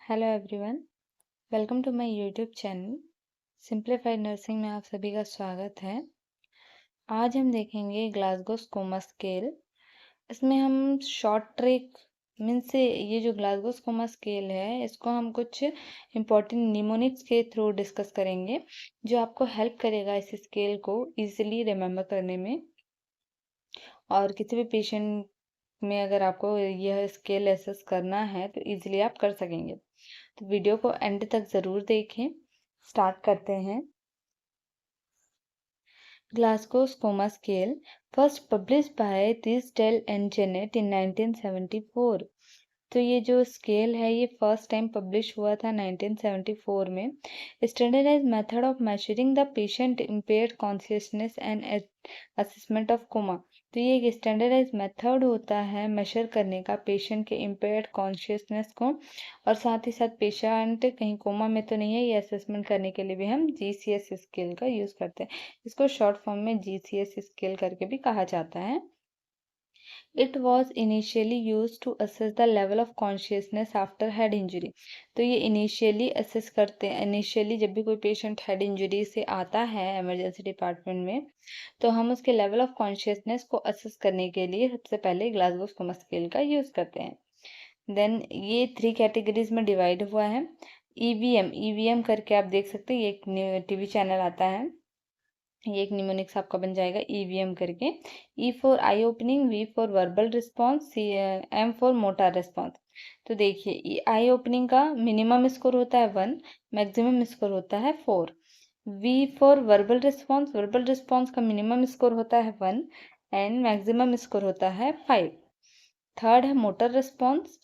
Hello everyone, welcome to my YouTube channel simplified nursing में आप सभी का स्वागत है। आज हम देखेंगे ग्लासगो स्कोमा स्केल। इसमें हम शॉर्ट ट्रिक मीन्स से ये जो ग्लासगो स्कोमा स्केल है इसको हम कुछ इम्पोर्टेंट निमोनिक्स के थ्रू डिस्कस करेंगे जो आपको हेल्प करेगा इस स्केल को इजीली रिमेम्बर करने में। और किसी भी पेशेंट में अगर आपको यह स्केल एसेस करना है तो इजीली आप कर सकेंगे। तो वीडियो को एंड तक ज़रूर देखें। स्टार्ट करते हैं। Glasgow coma scale first publish by Teasdale and Jennett in 1974। तो ये जो स्केल है ये फर्स्ट टाइम पब्लिश हुआ था 1974 में। Standardise method of measuring the patient impaired consciousness and assessment of coma. तो ये एक स्टैंडर्डाइज मेथड होता है मेजर करने का पेशेंट के इम्पेयर्ड कॉन्शियसनेस को, और साथ ही साथ पेशेंट कहीं कोमा में तो नहीं है ये असेसमेंट करने के लिए भी हम GCS स्केल का यूज़ करते हैं। इसको शॉर्ट फॉर्म में GCS स्केल करके भी कहा जाता है। It was initially used to assess the level of consciousness after head injury। तो ये इनिशियली असेस करते हैं, इनिशियली जब भी कोई पेशेंट हेड इंजरी से आता है इमरजेंसी डिपार्टमेंट में तो हम उसके लेवल ऑफ कॉन्शियसनेस को असेस करने के लिए सबसे पहले ग्लासगो स्कोमा स्केल का यूज़ करते हैं। देन ये 3 कैटेगरीज में डिवाइड हुआ है। ईवीएम करके आप देख सकते हैं, ये एक टीवी चैनल आता है, ये एक निमोनिक्स आपका बन जाएगा ईवीएम करके। E for eye opening, V for verbal response, M for motor response. तो देखिए आई ओपनिंग का मिनिमम स्कोर होता है 1, मैक्सिमम स्कोर होता है 4। वी फॉर वर्बल रिस्पॉन्स का मिनिमम स्कोर होता है 1 एंड मैक्सिमम स्कोर होता है 5। थर्ड है मोटर रिस्पॉन्स,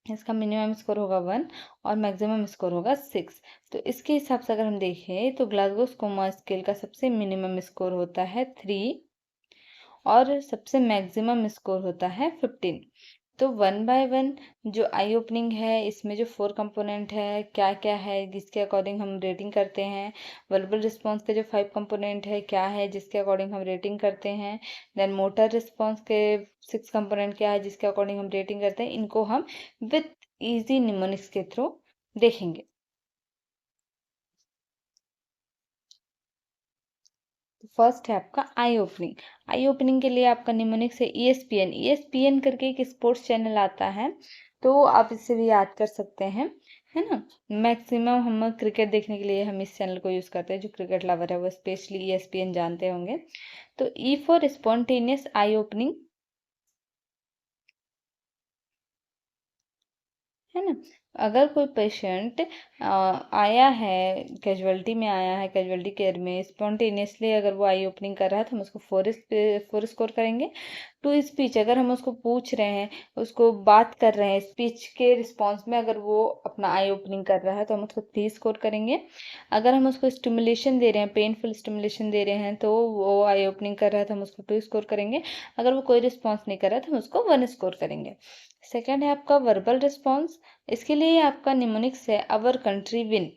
इसका मिनिमम स्कोर होगा 1 और मैक्सिमम स्कोर होगा 6। तो इसके हिसाब से अगर हम देखें तो ग्लासगो स्कोमा स्केल का सबसे मिनिमम स्कोर होता है 3 और सबसे मैक्सिमम स्कोर होता है 15। तो 1 बाय 1 जो आई ओपनिंग है इसमें जो 4 कंपोनेंट है क्या क्या है जिसके अकॉर्डिंग हम रेटिंग करते हैं। वर्बल रिस्पॉन्स के जो 5 कंपोनेंट है क्या है जिसके अकॉर्डिंग हम रेटिंग करते हैं। देन मोटर रिस्पॉन्स के 6 कंपोनेंट क्या है जिसके अकॉर्डिंग हम रेटिंग करते हैं। इनको हम विथ इजी निमोनिक्स के थ्रू देखेंगे। फर्स्ट है आपका आई ओपनिंग। आई ओपनिंग के लिए आपका निमोनिक्स है ESPN करके एक स्पोर्ट्स चैनल आता है, तो आप इससे भी याद कर सकते हैं, है ना। मैक्सिमम हम क्रिकेट देखने के लिए हम इस चैनल को यूज़ करते हैं, जो क्रिकेट लवर है वो स्पेशली ESPN जानते होंगे। तो E for spontaneous I opening, है ना। अगर कोई पेशेंट आया है कैजुअलिटी में, आया है कैजुअलिटी केयर में, स्पॉन्टेनियसली अगर वो आई ओपनिंग कर रहा है तो हम उसको 4 स्कोर करेंगे। टू स्पीच अगर हम उसको पूछ रहे हैं, उसको बात कर रहे हैं, स्पीच के रिस्पॉन्स में अगर वो अपना आई ओपनिंग कर रहा है तो हम उसको 3 स्कोर करेंगे। अगर हम उसको स्टिमुलेशन दे रहे हैं, पेनफुल स्टिमुलेशन दे रहे हैं, तो वो आई ओपनिंग कर रहा है तो हम उसको 2 स्कोर करेंगे। अगर वो कोई रिस्पॉन्स नहीं कर रहा है तो हम उसको 1 स्कोर करेंगे। सेकेंड है आपका वर्बल रिस्पॉन्स। इसके लिए आपका निमोनिक्स है अवर कंट्री विन,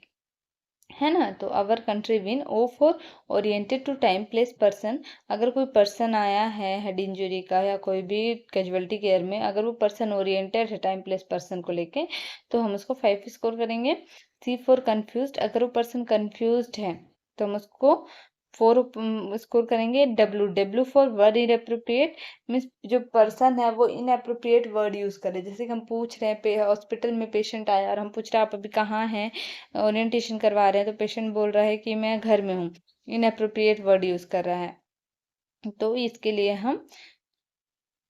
है ना। तो our country win, O for oriented to time place person. अगर कोई पर्सन आया है हेड इंजरी का या कोई भी कैजुअलिटी केयर में, अगर वो पर्सन ओरिएंटेड है टाइम प्लेस पर्सन को लेके तो हम उसको 5 स्कोर करेंगे। सी फॉर कंफ्यूज्ड, अगर वो पर्सन कंफ्यूज्ड है तो हम उसको 4 स्कोर करेंगे। W for word inappropriate, means जो पर्सन है वो इनएप्रोप्रिएट वर्ड यूज़ करे। जैसे कि हम पूछ रहे हैं हॉस्पिटल में पेशेंट आया और हम पूछ रहे हैं आप अभी कहाँ हैं, ओरिएंटेशन करवा रहे हैं, तो पेशेंट बोल रहा है कि मैं घर में हूँ, इनएप्रोप्रिएट वर्ड यूज़ कर रहा है। तो इसके लिए हम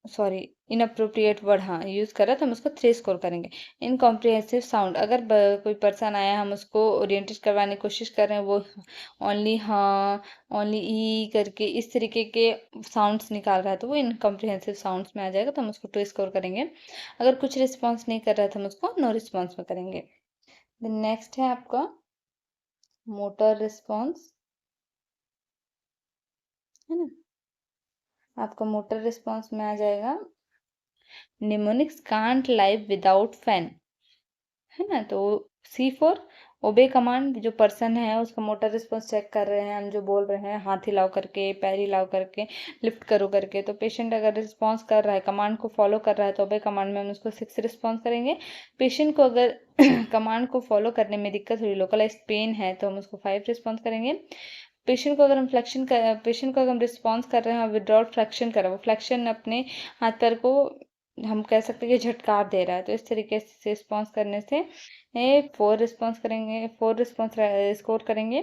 सॉरी इनअप्रोप्रिएट वर्ड हाँ यूज़ कर रहा था, हम उसको 3 स्कोर करेंगे। इनकॉम्प्रिहेंसिव साउंड, अगर कोई पर्सन आया हम उसको ओरिएंटेड करवाने की कोशिश कर रहे हैं, वो ओनली हाँ, ओनली ई करके इस तरीके के साउंड्स निकाल रहा है तो वो इनकॉम्प्रिहेंसिव साउंड्स में आ जाएगा, तो हम उसको 2 स्कोर करेंगे। अगर कुछ रिस्पॉन्स नहीं कर रहा था हम उसको नो रिस्पॉन्स में करेंगे। देन नेक्स्ट है आपका मोटर रिस्पॉन्स, है ना। आपका मोटर रिस्पॉन्स में आ जाएगा mnemonics can't live without fan, है ना। तो सी फॉर ओबे कमांड, जो पर्सन है उसका मोटर रिस्पॉन्स चेक कर रहे हैं, हम जो बोल रहे हैं हाथ हिलाओ करके, पैर हिलाओ करके, लिफ्ट करो करके, तो पेशेंट अगर रिस्पॉन्स कर रहा है, कमांड को फॉलो कर रहा है, तो ओबे कमांड में हम उसको 6 रिस्पॉन्स करेंगे। पेशेंट को अगर कमांड को फॉलो करने में दिक्कत हो रही, लोकलाइज पेन है, तो हम उसको 5 रिस्पॉन्स करेंगे। पेशेंट को अगर हम पेशेंट को अगर हम रिस्पॉन्स कर रहे हैं, विड्रॉल फ्लेक्शन कर रहा है, वो फ्लेक्शन अपने हाथ पैर को हम कह सकते हैं कि झटकार दे रहा है, तो इस तरीके से रिस्पॉन्स करने से 4 रिस्पॉन्स करेंगे, 4 रिस्पॉन्स स्कोर करेंगे।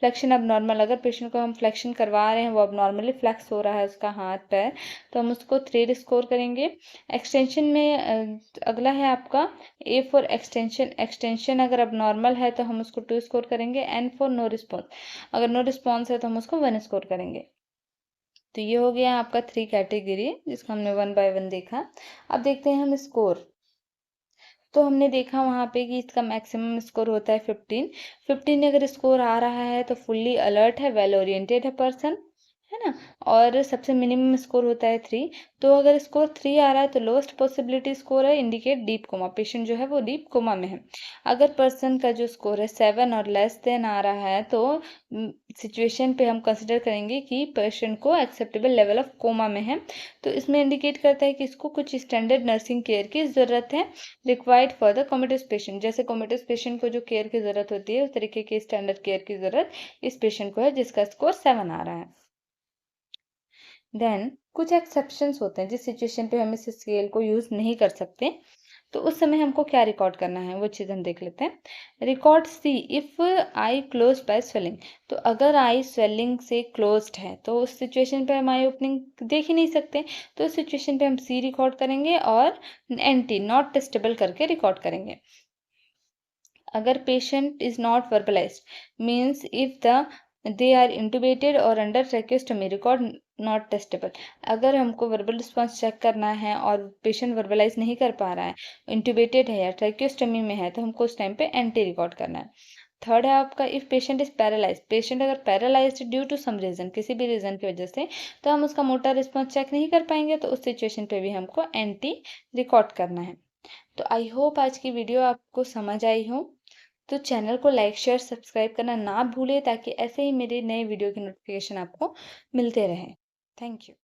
फ्लेक्शन अब नॉर्मल, अगर पेशेंट को हम फ्लेक्शन करवा रहे हैं, वो अब नॉर्मली फ्लेक्स हो रहा है उसका हाथ पैर, तो हम उसको 3 स्कोर करेंगे। एक्सटेंशन में अगला है आपका ए फॉर एक्सटेंशन, एक्सटेंशन अगर अब नॉर्मल है तो हम उसको 2 स्कोर करेंगे। एन फॉर नो रिस्पॉन्स, अगर नो रिस्पॉन्स है तो हम उसको 1 स्कोर करेंगे। तो ये हो गया आपका 3 कैटेगरी जिसका हमने 1 बाय 1 देखा। अब देखते हैं हम स्कोर। तो हमने देखा वहाँ पे कि इसका मैक्सिमम स्कोर होता है 15। 15 अगर स्कोर आ रहा है तो फुल्ली अलर्ट है, वेल ओरिएंटेड है पर्सन, है ना। और सबसे मिनिमम स्कोर होता है 3। तो अगर स्कोर 3 आ रहा है तो लोएस्ट पॉसिबिलिटी स्कोर है, इंडिकेट डीप कोमा, पेशेंट जो है वो डीप कोमा में है। अगर पर्सन का जो स्कोर है 7 और लेस देन आ रहा है तो सिचुएशन पे हम कंसिडर करेंगे कि पेशेंट को एक्सेप्टेबल लेवल ऑफ कोमा में है। तो इसमें इंडिकेट करता है कि इसको कुछ स्टैंडर्ड नर्सिंग केयर की ज़रूरत है, रिक्वायर्ड फॉर द कोमेटस पेशेंट। जैसे कोमेटस पेशेंट को जो केयर की ज़रूरत होती है, उस तरीके की स्टैंडर्ड केयर की ज़रूरत इस पेशेंट को है जिसका स्कोर 7 आ रहा है। देन कुछ एक्सेप्शंस होते हैं जिस सिचुएशन पे हम इस स्केल को यूज़ नहीं कर सकते, तो उस समय हमको क्या रिकॉर्ड करना है वो चीज़ हम देख लेते हैं। Record see if I close by swelling, तो अगर आई स्वेलिंग से क्लोज्ड है तो उस सिचुएशन पे हम आई ओपनिंग देख ही नहीं सकते, तो उस सिचुएशन पे हम सी रिकॉर्ड करेंगे और एनटी नॉट टेस्टेबल करके रिकॉर्ड करेंगे। अगर patient is not verbalized means if they are intubated और under tracheostomy, record not testable. अगर हमको वर्बल रिस्पॉन्स चेक करना है और पेशेंट वर्बलाइज नहीं कर पा रहा है, इंटुबेटेड है या ट्रैकेस्टोमी में है, तो हमको उस टाइम पे एंटी रिकॉर्ड करना है। थर्ड है आपका if patient is paralyse, patient अगर paralyse due to some reason, किसी भी रीजन की वजह से, तो हम उसका मोटर रिस्पॉन्स चेक नहीं कर पाएंगे, तो उस सिचुएशन पे भी हमको एंटी रिकॉर्ड करना है। तो आई होप आज की वीडियो आपको समझ आई हो। तो चैनल को लाइक शेयर सब्सक्राइब करना ना भूलें ताकि ऐसे ही मेरे नए वीडियो की नोटिफिकेशन आपको मिलते रहें। Thank you.